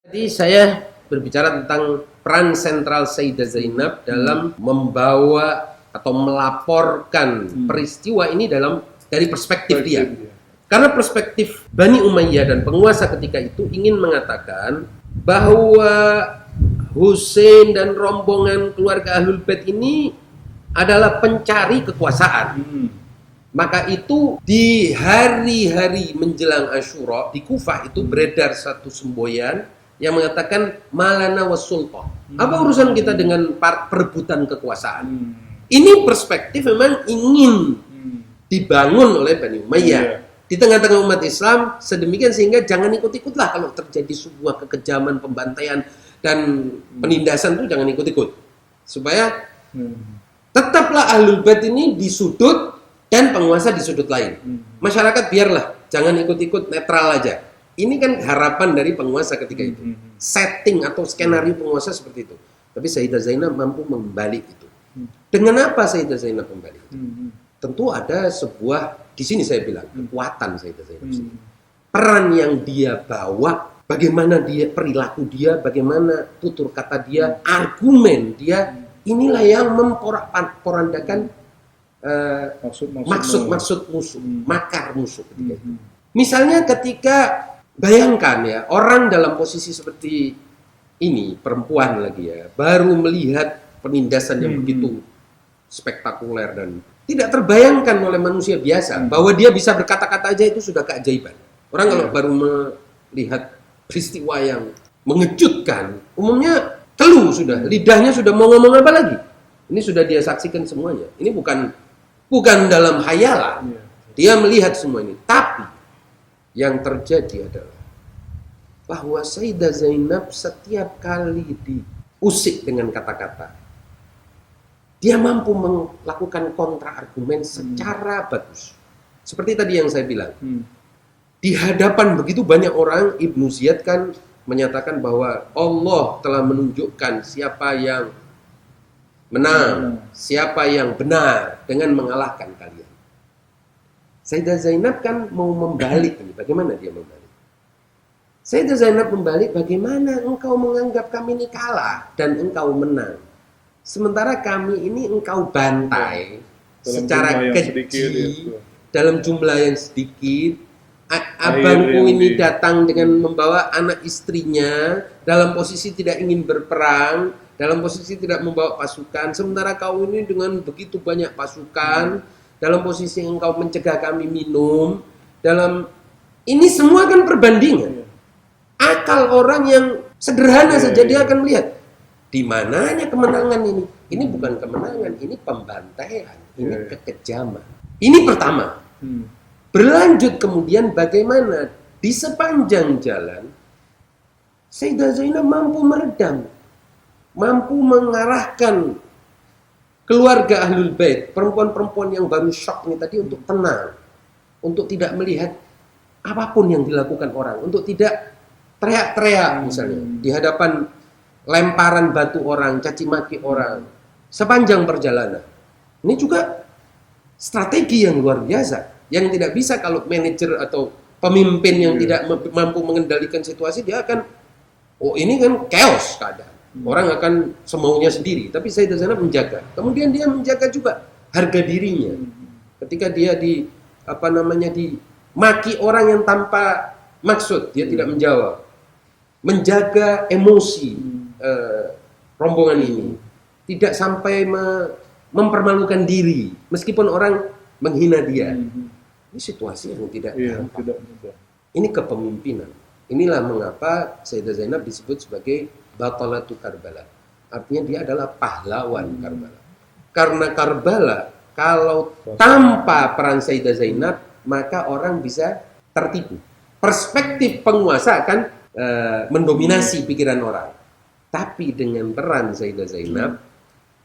Jadi saya berbicara tentang peran sentral Sayyidah Zainab dalam membawa atau melaporkan peristiwa ini dari perspektif dia. Karena perspektif Bani Umayyah dan penguasa ketika itu ingin mengatakan bahwa Hussein dan rombongan keluarga Ahlul Bait ini adalah pencari kekuasaan. Maka itu di hari-hari menjelang Asyura di Kufah itu beredar satu semboyan yang mengatakan malana wasultah. Apa urusan kita dengan perebutan kekuasaan? Ini perspektif memang ingin dibangun oleh Bani Umayyah di tengah-tengah umat Islam sedemikian sehingga jangan ikut-ikutlah kalau terjadi sebuah kekejaman, pembantaian dan penindasan itu jangan ikut-ikut. Supaya tetaplah Ahlul Bait ini di sudut dan penguasa di sudut lain. Masyarakat biarlah jangan ikut-ikut, netral aja. Ini kan harapan dari penguasa ketika itu. Setting atau skenario penguasa seperti itu. Tapi Sayyidah Zainab mampu membalik itu. Dengan apa Sayyidah Zainab membalik itu? Tentu ada sebuah, di sini saya bilang, kekuatan Sayyidah Zainab. Peran yang dia bawa, bagaimana dia, perilaku dia, bagaimana tutur kata dia, argumen dia, inilah yang memporak-porandakan maksud musuh, makar musuh ketika itu. Misalnya ketika bayangkan ya, orang dalam posisi seperti ini, perempuan lagi ya, baru melihat penindasan yang begitu spektakuler dan tidak terbayangkan oleh manusia biasa bahwa dia bisa berkata-kata aja itu sudah keajaiban. Orang kalau baru melihat peristiwa yang mengejutkan, umumnya keluh sudah, lidahnya sudah mau ngomong apa lagi. Ini sudah dia saksikan semuanya. Ini bukan dalam hayalan. Dia melihat semua ini. Tapi yang terjadi adalah bahwa Sayyidah Zainab setiap kali diusik dengan kata-kata, dia mampu melakukan kontra argumen secara bagus. Seperti tadi yang saya bilang. Di hadapan begitu banyak orang, Ibnu Ziyad kan menyatakan bahwa Allah telah menunjukkan siapa yang menang, siapa yang benar dengan mengalahkan kalian. Sayyidah Zainab kan mau membalik ini. Bagaimana dia membalik? Sayyidah Zainab membalik, bagaimana engkau menganggap kami ini kalah dan engkau menang. Sementara kami ini engkau bantai secara keji, dalam jumlah yang sedikit. Abangku ini datang dengan membawa anak istrinya dalam posisi tidak ingin berperang, dalam posisi tidak membawa pasukan. Sementara kau ini dengan begitu banyak pasukan, dalam posisi engkau mencegah kami minum. Ini semua kan perbandingan. Akal orang yang sederhana saja dia akan melihat di mananya kemenangan ini. Ini bukan kemenangan, ini pembantaian, ini kekejaman. Ini pertama. Berlanjut kemudian bagaimana di sepanjang jalan Sayyidah Zainab mampu meredam, mampu mengarahkan keluarga Ahlul Bait, perempuan-perempuan yang baru shock ini tadi untuk tenang, untuk tidak melihat apapun yang dilakukan orang, untuk tidak teriak-teriak misalnya di hadapan lemparan batu orang, caci maki orang sepanjang perjalanan. Ini juga strategi yang luar biasa. Yang tidak bisa kalau manajer atau pemimpin yang tidak mampu mengendalikan situasi, dia akan, ini kan chaos keadaan. Orang akan semaunya sendiri. Tapi Sayyidah Zainab menjaga. Kemudian dia menjaga juga harga dirinya. Ketika dia dimaki orang yang tanpa maksud, dia tidak menjawab. Menjaga emosi rombongan ini. Tidak sampai mempermalukan diri. Meskipun orang menghina dia. Ini situasi yang tidak gampang. Ini kepemimpinan. Inilah mengapa Sayyidah Zainab disebut sebagai Batalatu Karbala. Artinya dia adalah pahlawan Karbala. Karena Karbala, kalau tanpa peran Sayyidah Zainab, maka orang bisa tertipu. Perspektif penguasa akan mendominasi pikiran orang. Tapi dengan peran Sayyidah Zainab,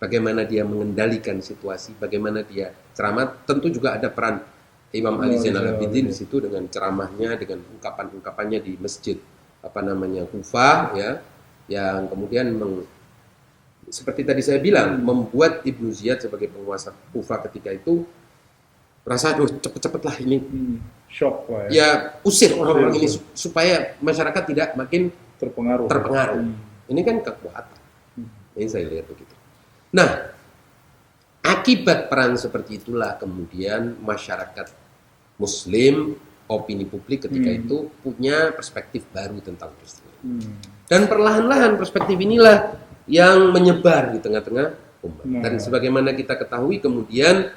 bagaimana dia mengendalikan situasi, bagaimana dia ceramah, tentu juga ada peran Imam Ali Zainal Abidin di situ dengan ceramahnya, dengan ungkapan-ungkapannya di masjid Kufah ya, yang kemudian seperti tadi saya bilang membuat Ibnu Ziyad sebagai penguasa Kufah ketika itu rasa cepet-cepetlah ini shock lah ya usir orang-orang ini supaya masyarakat tidak makin terpengaruh. Ini kan kekuatan. Ini saya lihat begitu. Nah, akibat perang seperti itulah kemudian masyarakat Muslim, opini publik ketika itu punya perspektif baru tentang peristiwa. Dan perlahan-lahan perspektif inilah yang menyebar di tengah-tengah umat. Dan sebagaimana kita ketahui kemudian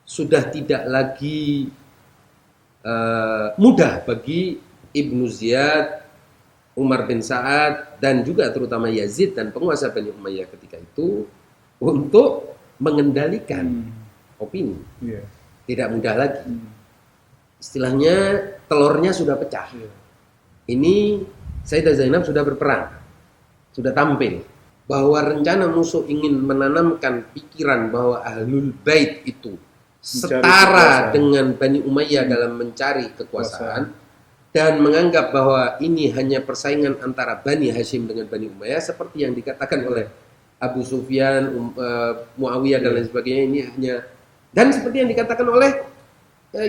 sudah tidak lagi mudah bagi Ibnu Ziyad, Umar bin Sa'ad, dan juga terutama Yazid dan penguasa Bani Umayyah ketika itu untuk mengendalikan opini. Tidak mudah lagi. Istilahnya telurnya sudah pecah. Ini Sayyidah Zainab sudah berperang, sudah tampil bahwa rencana musuh ingin menanamkan pikiran bahwa Ahlul Bait itu setara dengan Bani Umayyah dalam mencari kekuasaan dan menganggap bahwa ini hanya persaingan antara Bani Hashim dengan Bani Umayyah seperti yang dikatakan oleh Abu Sufyan, Muawiyah dan lain sebagainya. Ini hanya, dan seperti yang dikatakan oleh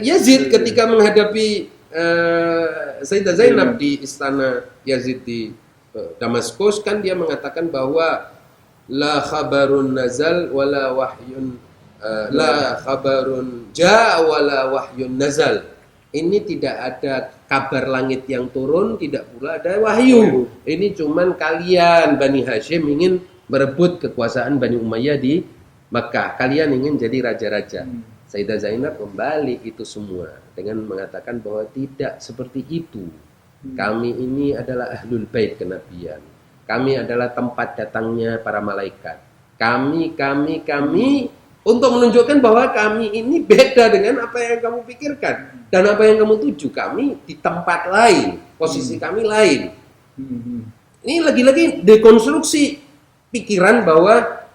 Yazid ketika menghadapi Sayyidah Zainab di istana Yazid di Damaskus, kan dia mengatakan bahwa la khabarun nazal wala wahyun la khabarun ja wala wahyun nazal. Ini tidak ada kabar langit yang turun, tidak pula ada wahyu. Ini cuman kalian Bani Hashim ingin merebut kekuasaan Bani Umayyah di Makkah. Kalian ingin jadi raja-raja. Sayyidah Zainab membalik itu semua dengan mengatakan bahwa tidak seperti itu. Kami ini adalah Ahlul Bait kenabian. Kami adalah tempat datangnya para malaikat. Kami untuk menunjukkan bahwa kami ini beda dengan apa yang kamu pikirkan dan apa yang kamu tuju. Kami di tempat lain, posisi kami lain. Ini lagi-lagi dekonstruksi pikiran bahwa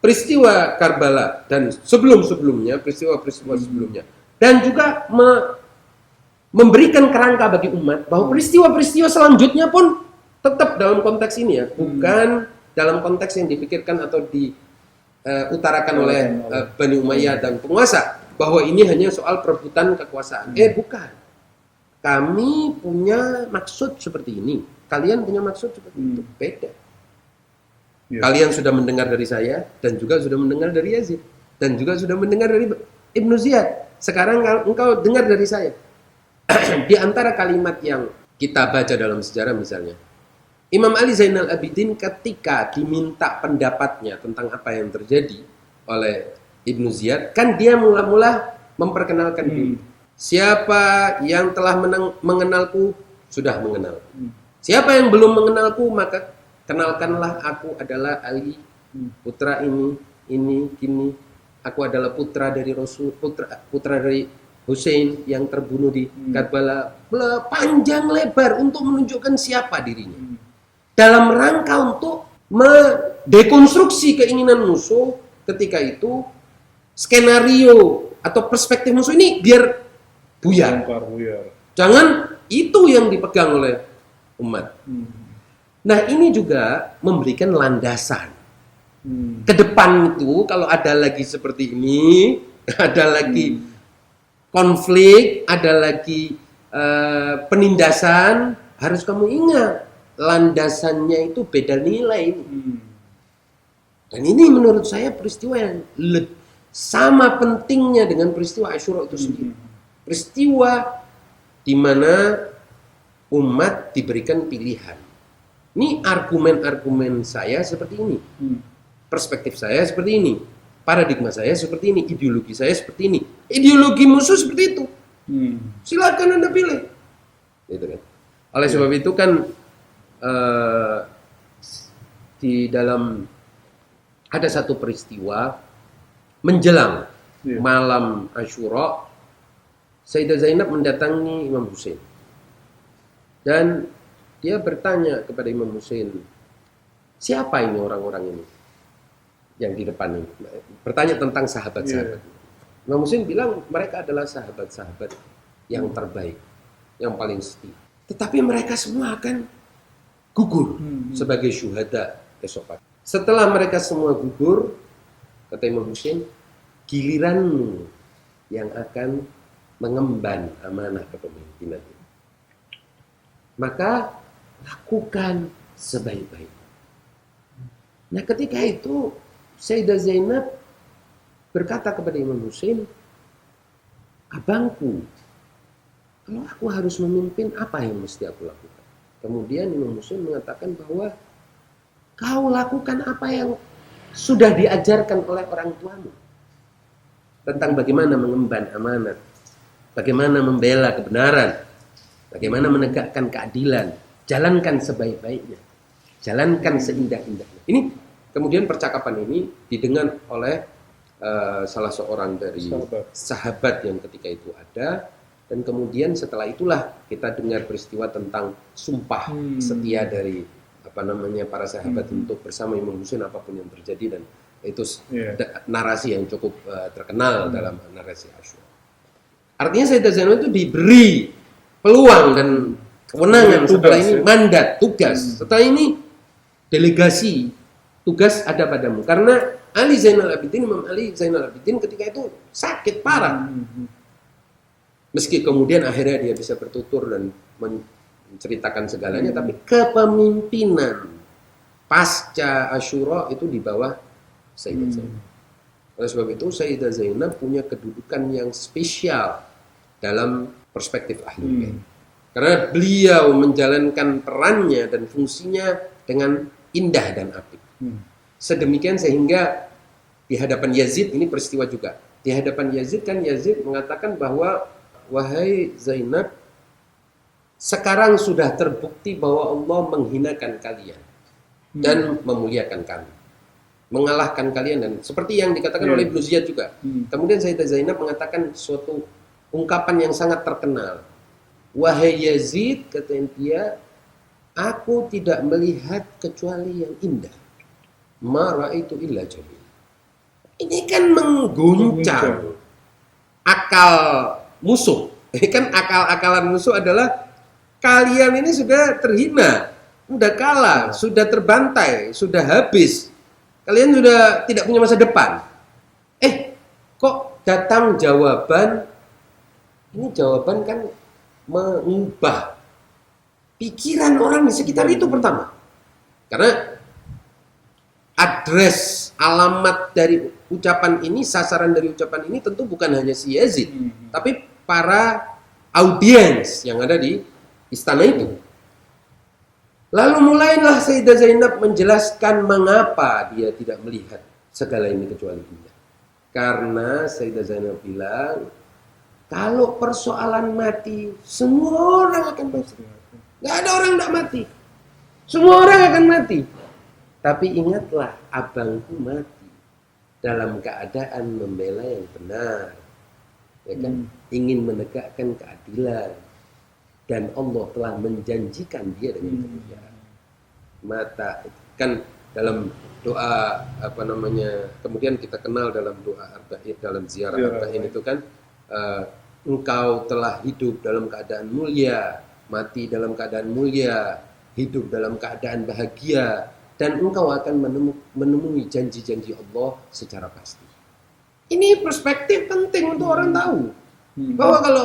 peristiwa Karbala dan sebelum-sebelumnya, peristiwa-peristiwa sebelumnya, dan juga memberikan kerangka bagi umat bahwa peristiwa-peristiwa selanjutnya pun tetap dalam konteks ini ya, bukan dalam konteks yang dipikirkan atau utarakan oleh Bani Umayyah dan penguasa bahwa ini hanya soal perebutan kekuasaan. Bukan. Kami punya maksud seperti ini. Kalian punya maksud seperti itu. Beda. Kalian sudah mendengar dari saya dan juga sudah mendengar dari Yazid dan juga sudah mendengar dari Ibnu Ziyad. Sekarang engkau dengar dari saya. Di antara kalimat yang kita baca dalam sejarah misalnya, Imam Ali Zainal Abidin ketika diminta pendapatnya tentang apa yang terjadi oleh Ibnu Ziyad, kan dia mula-mula memperkenalkan diri. Siapa yang telah mengenalku sudah mengenal. Siapa yang belum mengenalku maka kenalkanlah, aku adalah Ali, putra ini, kini. Aku adalah putra dari Rasul, putra dari Hussein yang terbunuh di Karbala. Panjang lebar untuk menunjukkan siapa dirinya. Dalam rangka untuk mendekonstruksi keinginan musuh ketika itu, skenario atau perspektif musuh ini biar buyar. Jangan itu yang dipegang oleh umat. Nah ini juga memberikan landasan. Ke depan itu kalau ada lagi seperti ini, ada lagi konflik, ada lagi penindasan, harus kamu ingat. Landasannya itu beda nilai. Dan ini menurut saya peristiwa yang sama pentingnya dengan peristiwa Asyura itu sendiri. Peristiwa di mana umat diberikan pilihan. Ini argumen-argumen saya seperti ini. Perspektif saya seperti ini. Paradigma saya seperti ini. Ideologi saya seperti ini. Ideologi musuh seperti itu. Silakan Anda pilih. Gitu kan. Oleh sebab itu kan di dalam ada satu peristiwa menjelang malam Asyura, Sayyidah Zainab mendatangi Imam Hussein dan dia bertanya kepada Imam Hussein, siapa ini orang-orang ini yang di depan ini? Bertanya tentang sahabat-sahabat. Imam Hussein bilang mereka adalah sahabat-sahabat yang terbaik, yang paling setia. Tetapi mereka semua akan gugur sebagai syuhada esok pagi. Setelah mereka semua gugur, kata Imam Hussein, giliranmu yang akan mengemban amanah kepemimpinan ini. Maka lakukan sebaik-baiknya. Nah ketika itu Sayyidah Zainab berkata kepada Imam Husain, abangku, kalau aku harus memimpin, apa yang mesti aku lakukan? Kemudian Imam Husain mengatakan bahwa kau lakukan apa yang sudah diajarkan oleh orang tuamu tentang bagaimana mengemban amanat, bagaimana membela kebenaran, bagaimana menegakkan keadilan. Jalankan sebaik-baiknya, jalankan seindah-indahnya. Ini kemudian percakapan ini didengar oleh salah seorang dari sahabat yang ketika itu ada, dan kemudian setelah itulah kita dengar peristiwa tentang sumpah setia dari para sahabat untuk bersama Imam Husain apapun yang terjadi, dan itu narasi yang cukup terkenal dalam narasi Asyura. Artinya Sayyidah Zainab itu diberi peluang dan kewenangan setelah ini mandat, tugas. Setelah ini delegasi tugas ada padamu, karena Imam Ali Zainal Abidin ketika itu sakit parah. Meski kemudian akhirnya dia bisa bertutur dan menceritakan segalanya, tapi kepemimpinan pasca Asyura itu di bawah Sayyidah Zainab. Oleh sebab itu Sayyidah Zainab punya kedudukan yang spesial dalam perspektif Ahlul Bait. Karena beliau menjalankan perannya dan fungsinya dengan indah dan apik. Sedemikian sehingga di hadapan Yazid, ini peristiwa juga. Di hadapan Yazid kan Yazid mengatakan bahwa wahai Zainab, sekarang sudah terbukti bahwa Allah menghinakan kalian dan memuliakan kami, mengalahkan kalian, dan seperti yang dikatakan oleh Ibnu Ziyad juga. Kemudian Sayyidah Zainab mengatakan suatu ungkapan yang sangat terkenal. Wahai Yazid, kata dia, aku tidak melihat kecuali yang indah. Ma ra'aitu illa jamil. Ini kan mengguncang akal musuh. Ini kan akal-akalan musuh adalah kalian ini sudah terhina, sudah kalah, sudah terbantai, sudah habis. Kalian sudah tidak punya masa depan. Kok datang jawaban? Ini jawaban kan mengubah pikiran orang di sekitar itu pertama. Karena address, alamat dari ucapan ini, sasaran dari ucapan ini tentu bukan hanya si Yazid, tapi para audiens yang ada di istana itu. Lalu mulailah Sayyidah Zainab menjelaskan mengapa dia tidak melihat segala ini kecuali indah. Karena Sayyidah Zainab bilang, kalau persoalan mati, semua orang akan mati. Gak ada orang yang tidak mati. Semua orang akan mati. Tapi ingatlah, abangku mati dalam keadaan membela yang benar, ya kan? Ingin menegakkan keadilan, dan Allah telah menjanjikan dia dengan kemuliaan. Mata kan dalam doa kemudian kita kenal dalam doa arba'in, dalam ziarah arba'in itu kan, engkau telah hidup dalam keadaan mulia, mati dalam keadaan mulia, hidup dalam keadaan bahagia, dan engkau akan menemui janji-janji Allah secara pasti. Ini perspektif penting untuk orang tahu. Bahwa kalau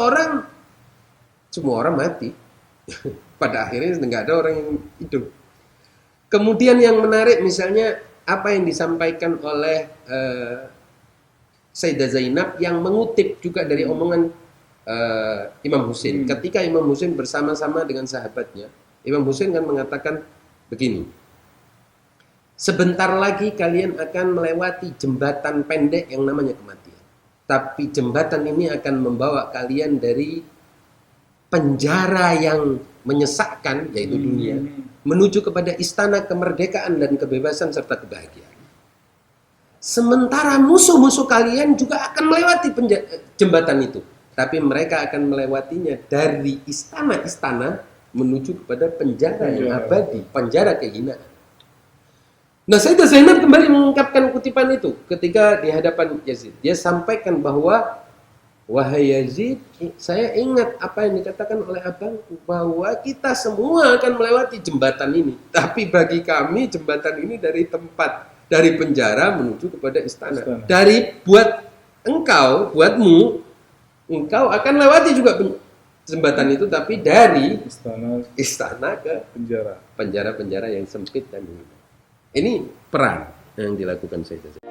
semua orang mati, pada akhirnya nggak ada orang yang hidup. Kemudian yang menarik misalnya apa yang disampaikan oleh Sayyidah Zainab yang mengutip juga dari omongan Imam Husain. Ketika Imam Husain bersama-sama dengan sahabatnya, Imam Husain kan mengatakan begini. Sebentar lagi kalian akan melewati jembatan pendek yang namanya kematian. Tapi jembatan ini akan membawa kalian dari penjara yang menyesakkan, yaitu dunia, menuju kepada istana kemerdekaan dan kebebasan serta kebahagiaan. Sementara musuh-musuh kalian juga akan melewati jembatan itu. Tapi mereka akan melewatinya dari istana-istana menuju kepada penjara yang abadi, penjara kehinaan. Nah, Sayyidah Zainab kembali mengungkapkan kutipan itu ketika di hadapan Yazid. Dia sampaikan bahwa, wahai Yazid, saya ingat apa yang dikatakan oleh abangku, bahwa kita semua akan melewati jembatan ini. Tapi bagi kami jembatan ini dari penjara menuju kepada istana. Buatmu, engkau akan lewati juga jembatan itu, tapi dari istana ke penjara penjara-penjara yang sempit dan ini peran yang dilakukan Syekh Jazari.